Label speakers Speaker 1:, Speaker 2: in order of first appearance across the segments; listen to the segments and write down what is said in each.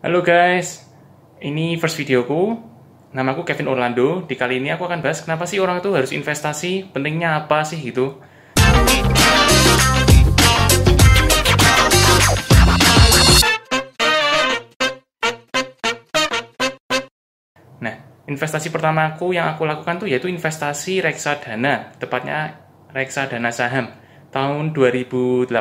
Speaker 1: Halo guys, ini first videoku. Namaku Kevin Orlando. Di kali ini aku akan bahas kenapa sih orang itu harus investasi, pentingnya apa sih gitu. Nah, investasi pertamaku yang aku lakukan tuh yaitu investasi reksadana, tepatnya reksadana saham tahun 2018.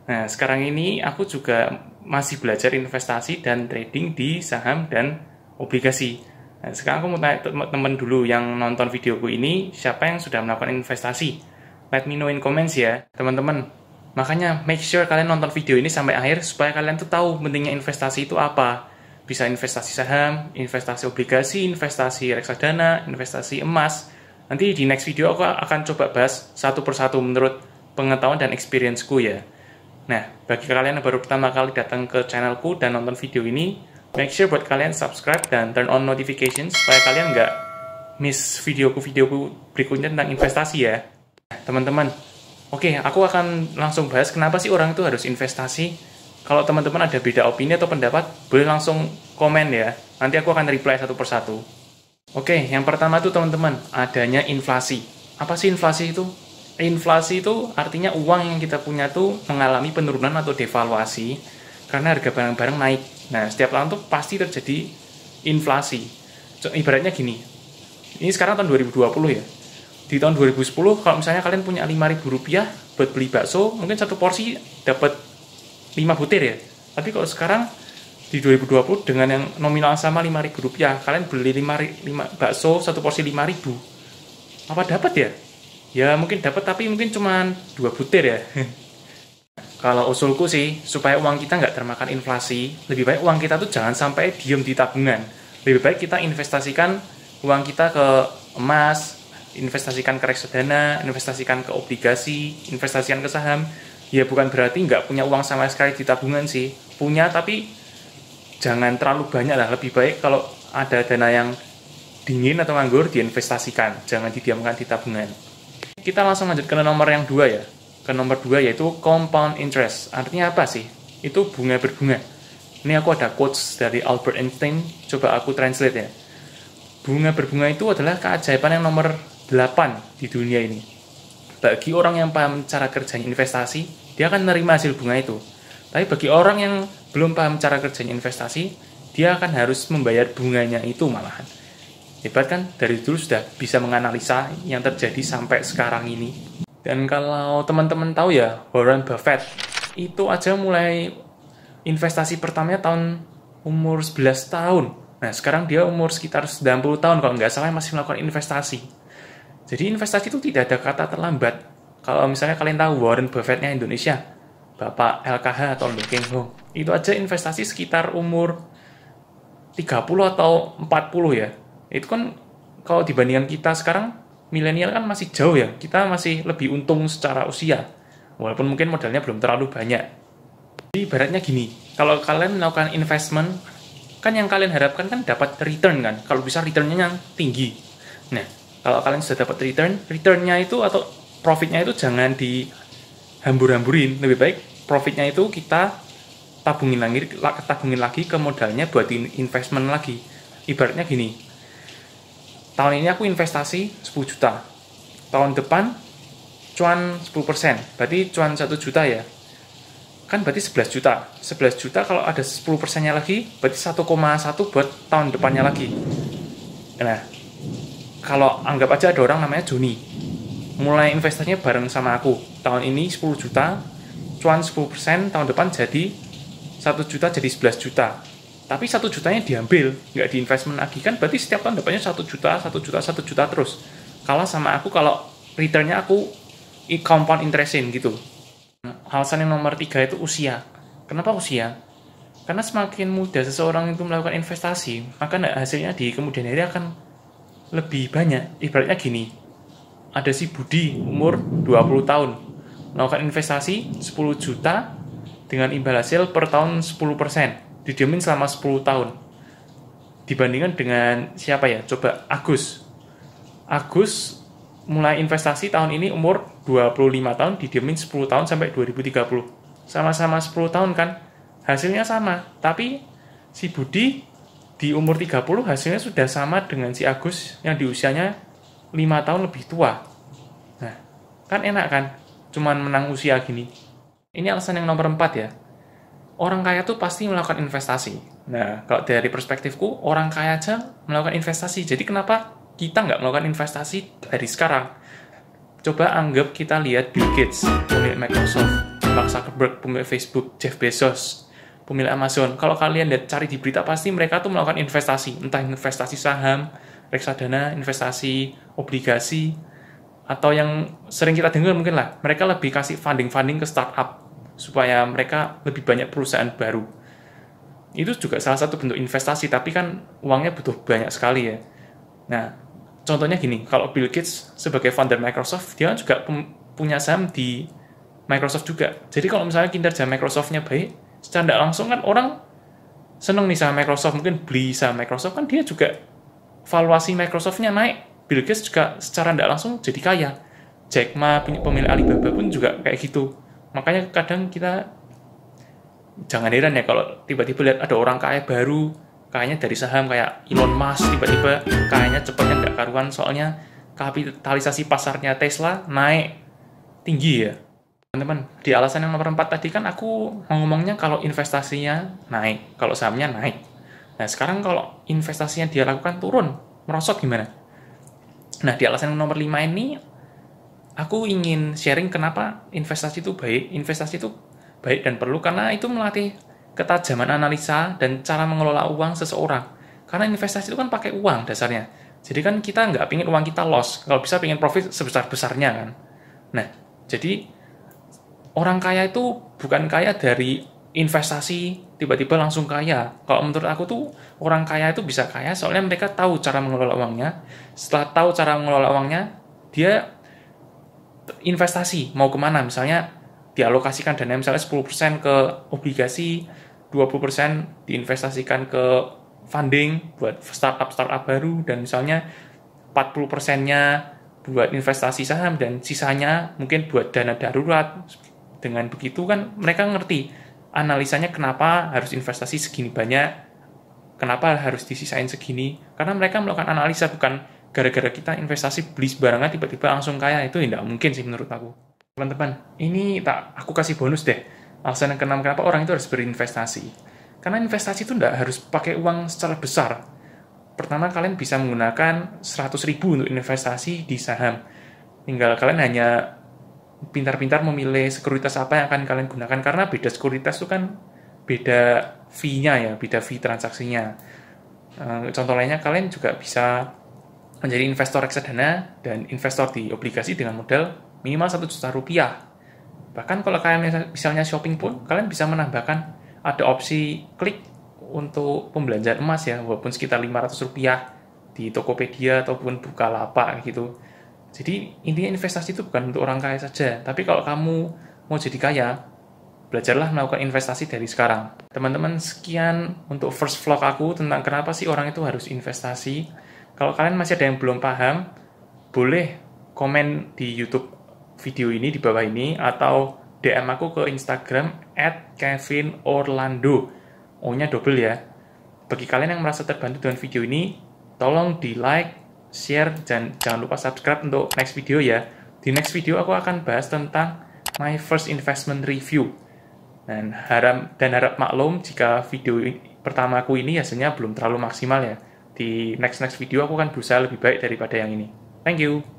Speaker 1: Nah, sekarang ini aku juga masih belajar investasi dan trading di saham dan obligasi. Nah, sekarang aku mau tanya teman-teman dulu yang nonton videoku ini, siapa yang sudah melakukan investasi? Let me know in comments ya, teman-teman. Makanya make sure kalian nonton video ini sampai akhir supaya kalian tuh tahu pentingnya investasi itu apa. Bisa investasi saham, investasi obligasi, investasi reksadana, investasi emas. Nanti di next video aku akan coba bahas satu persatu menurut pengetahuan dan experience-ku ya. Nah, bagi kalian yang baru pertama kali datang ke channelku dan nonton video ini, make sure buat kalian subscribe dan turn on notifications supaya kalian nggak miss videoku berikutnya tentang investasi ya. Teman-teman, oke, aku akan langsung bahas kenapa sih orang itu harus investasi. Kalau teman-teman ada beda opini atau pendapat, boleh langsung komen ya. Nanti aku akan reply satu persatu. Oke, yang pertama tuh teman-teman, adanya inflasi. Apa sih inflasi itu? Inflasi itu artinya uang yang kita punya tuh mengalami penurunan atau devaluasi karena harga barang-barang naik. Nah, setiap tahun tuh pasti terjadi inflasi. Ibaratnya gini, ini sekarang tahun 2020 ya. Di tahun 2010, kalau misalnya kalian punya Rp5.000 buat beli bakso, mungkin satu porsi dapat 5 butir ya. Tapi kalau sekarang di 2020 dengan yang nominal sama Rp5.000, kalian beli 5 bakso satu porsi 5.000. Apa dapat ya? Ya mungkin dapat, tapi mungkin cuma 2 butir ya. Kalau usulku sih, supaya uang kita nggak termakan inflasi, lebih baik uang kita tuh jangan sampai diem di tabungan. Lebih baik kita investasikan uang kita ke emas, investasikan ke reksadana, investasikan ke obligasi, investasikan ke saham. Ya bukan berarti nggak punya uang sama sekali di tabungan sih. Punya, tapi jangan terlalu banyak lah. Lebih baik kalau ada dana yang dingin atau nganggur, diinvestasikan. Jangan didiamkan di tabungan. Kita langsung lanjut ke nomor yang 2 ya. Ke nomor 2 yaitu compound interest. Artinya apa sih? Itu bunga berbunga. Ini aku ada quotes dari Albert Einstein. Coba aku translate ya. Bunga berbunga itu adalah keajaiban yang nomor 8 di dunia ini. Bagi orang yang paham cara kerjanya investasi, dia akan menerima hasil bunga itu. Tapi bagi orang yang belum paham cara kerjanya investasi, dia akan harus membayar bunganya itu malahan. Hebat kan? Dari dulu sudah bisa menganalisa yang terjadi sampai sekarang ini. Dan kalau teman-teman tahu ya, Warren Buffett itu aja mulai investasi pertamanya tahun umur 11 tahun. Nah, sekarang dia umur sekitar 90 tahun kalau nggak salah masih melakukan investasi. Jadi investasi itu tidak ada kata terlambat. Kalau misalnya kalian tahu Warren Buffett-nya Indonesia, Bapak LKH atau Lee Keng Ho, itu aja investasi sekitar umur 30 atau 40 ya. Itu kan kalau dibandingkan kita sekarang, milenial kan masih jauh ya. Kita masih lebih untung secara usia. Walaupun mungkin modalnya belum terlalu banyak. Jadi ibaratnya gini, kalau kalian melakukan investment, kan yang kalian harapkan kan dapat return kan. Kalau bisa returnnya yang tinggi. Nah, kalau kalian sudah dapat returnnya itu atau profitnya itu jangan dihambur-hamburin. Lebih baik profitnya itu kita tabungin lagi ke modalnya buat investment lagi. Ibaratnya gini, tahun ini aku investasi 10 juta. Tahun depan cuan 10%. Berarti cuan 1 juta ya. Kan berarti 11 juta. 11 juta kalau ada 10%-nya lagi, berarti 1,1 buat tahun depannya lagi. Nah, kalau anggap aja ada orang namanya Joni. Mulai investasinya bareng sama aku. Tahun ini 10 juta, cuan 10%, tahun depan jadi 1 juta jadi 11 juta. Tapi 1 jutanya diambil, nggak diinvestment lagi. Kan berarti setiap tahun depannya 1 juta, 1 juta, 1 juta terus. Kalah sama aku kalau returnnya aku compound interestin gitu. Alasan yang nomor 3 itu usia. Kenapa usia? Karena semakin muda seseorang itu melakukan investasi, maka hasilnya di kemudian hari akan lebih banyak. Ibaratnya gini, ada si Budi umur 20 tahun, melakukan investasi 10 juta dengan imbal hasil per tahun 10%. Didiamin selama 10 tahun. Dibandingkan dengan siapa ya? Coba Agus mulai investasi tahun ini umur 25 tahun, didiamin 10 tahun sampai 2030. Sama-sama 10 tahun kan? Hasilnya sama, tapi si Budi di umur 30 hasilnya sudah sama dengan si Agus yang di usianya 5 tahun lebih tua. Nah, kan enak kan? Cuman menang usia gini. Ini alasan yang nomor 4 ya. Orang kaya tuh pasti melakukan investasi. Nah, kalau dari perspektifku, orang kaya aja melakukan investasi. Jadi kenapa kita nggak melakukan investasi dari sekarang? Coba anggap kita lihat Bill Gates, pemilik Microsoft, Mark Zuckerberg, pemilik Facebook, Jeff Bezos, pemilik Amazon. Kalau kalian lihat cari di berita, pasti mereka tuh melakukan investasi. Entah investasi saham, reksadana, investasi, obligasi, atau yang sering kita dengar mungkin lah, mereka lebih kasih funding ke startup supaya mereka lebih banyak perusahaan baru. Itu juga salah satu bentuk investasi, tapi kan uangnya butuh banyak sekali ya. Nah, contohnya gini, kalau Bill Gates sebagai founder Microsoft, dia juga punya saham di Microsoft juga. Jadi kalau misalnya kinerja Microsoft-nya baik, secara tidak langsung kan orang seneng nih sama Microsoft, mungkin beli saham Microsoft, kan dia juga valuasi Microsoft-nya naik. Bill Gates juga secara tidak langsung jadi kaya. Jack Ma, pemilik Alibaba pun juga kayak gitu. Makanya kadang kita jangan heran ya kalau tiba-tiba lihat ada orang kaya baru, kayaknya dari saham kayak Elon Musk, tiba-tiba kayaknya cepatnya nggak karuan, soalnya kapitalisasi pasarnya Tesla naik tinggi ya. Teman-teman, di alasan yang nomor 4 tadi kan aku ngomongnya kalau investasinya naik, kalau sahamnya naik. Nah, sekarang kalau investasinya dia lakukan turun, merosot gimana? Nah, di alasan yang nomor 5 ini, aku ingin sharing kenapa investasi itu baik. Investasi itu baik dan perlu karena itu melatih ketajaman analisa dan cara mengelola uang seseorang. Karena investasi itu kan pakai uang dasarnya. Jadi kan kita nggak pingin uang kita loss. Kalau bisa pingin profit sebesar-besarnya kan. Nah, jadi orang kaya itu bukan kaya dari investasi tiba-tiba langsung kaya. Kalau menurut aku tuh orang kaya itu bisa kaya soalnya mereka tahu cara mengelola uangnya. Setelah tahu cara mengelola uangnya, dia investasi mau kemana, misalnya dialokasikan dana misalnya 10% ke obligasi, 20% diinvestasikan ke funding buat startup baru, dan misalnya 40%-nya buat investasi saham dan sisanya mungkin buat dana darurat. Dengan begitu kan mereka ngerti analisanya kenapa harus investasi segini banyak, kenapa harus disisain segini, karena mereka melakukan analisa, bukan gara-gara kita investasi beli sembarangan tiba-tiba langsung kaya. Itu tidak mungkin sih menurut aku. Teman-teman, ini aku kasih bonus deh. Alasan yang keenam kenapa orang itu harus berinvestasi. Karena investasi itu tidak harus pakai uang secara besar. Pertama, kalian bisa menggunakan 100.000 untuk investasi di saham. Tinggal kalian hanya pintar-pintar memilih sekuritas apa yang akan kalian gunakan, karena beda sekuritas itu kan beda fee-nya ya, beda fee transaksinya. Contoh lainnya, kalian juga bisa menjadi investor reksadana dan investor di obligasi dengan modal minimal 1 juta rupiah. Bahkan kalau kalian misalnya shopping pun, kalian bisa menambahkan ada opsi klik untuk pembelanjaan emas ya, walaupun sekitar 500 rupiah di Tokopedia ataupun Bukalapak gitu. Jadi intinya investasi itu bukan untuk orang kaya saja, tapi kalau kamu mau jadi kaya, belajarlah melakukan investasi dari sekarang. Teman-teman, sekian untuk first vlog aku tentang kenapa sih orang itu harus investasi. Kalau kalian masih ada yang belum paham, boleh komen di YouTube video ini di bawah ini, atau DM aku ke Instagram @kevinorlando. O-nya double ya. Bagi kalian yang merasa terbantu dengan video ini, tolong di like, share, dan jangan lupa subscribe untuk next video ya. Di next video aku akan bahas tentang my first investment review. Dan harap maklum jika video pertamaku ini hasilnya belum terlalu maksimal ya. Di next video aku akan berusaha lebih baik daripada yang ini. Thank you.